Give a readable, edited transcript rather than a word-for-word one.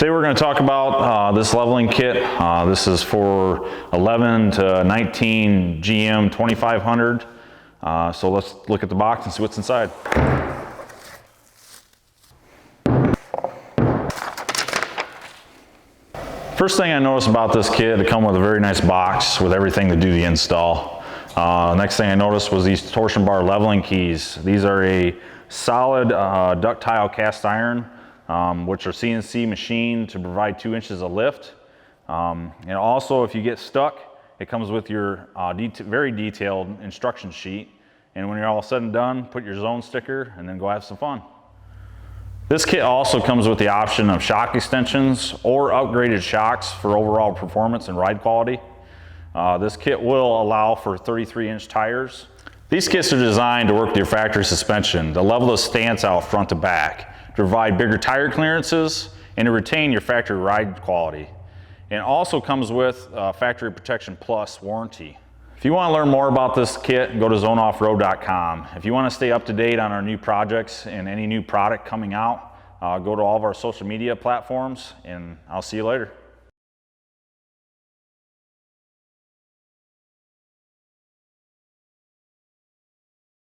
Today we're going to talk about this leveling kit. This is for 11 to 19 GM 2500. So let's look at the box and see what's inside. First thing I noticed about this kit, it comes with a very nice box with everything to do the install. Next thing I noticed was these torsion bar leveling keys. These are a solid ductile cast iron, which are CNC machined to provide 2 inches of lift. And also, if you get stuck, it comes with your very detailed instruction sheet. And when you're all said and done, put your zone sticker and then go have some fun. This kit also comes with the option of shock extensions or upgraded shocks for overall performance and ride quality. This kit will allow for 33-inch tires. These kits are designed to work with your factory suspension, to level the stance out front to back, to provide bigger tire clearances, and to retain your factory ride quality. And it also comes with Factory Protection Plus warranty. If you want to learn more about this kit, go to zoneoffroad.com. If you want to stay up to date on our new projects and any new product coming out, go to all of our social media platforms, and I'll see you later.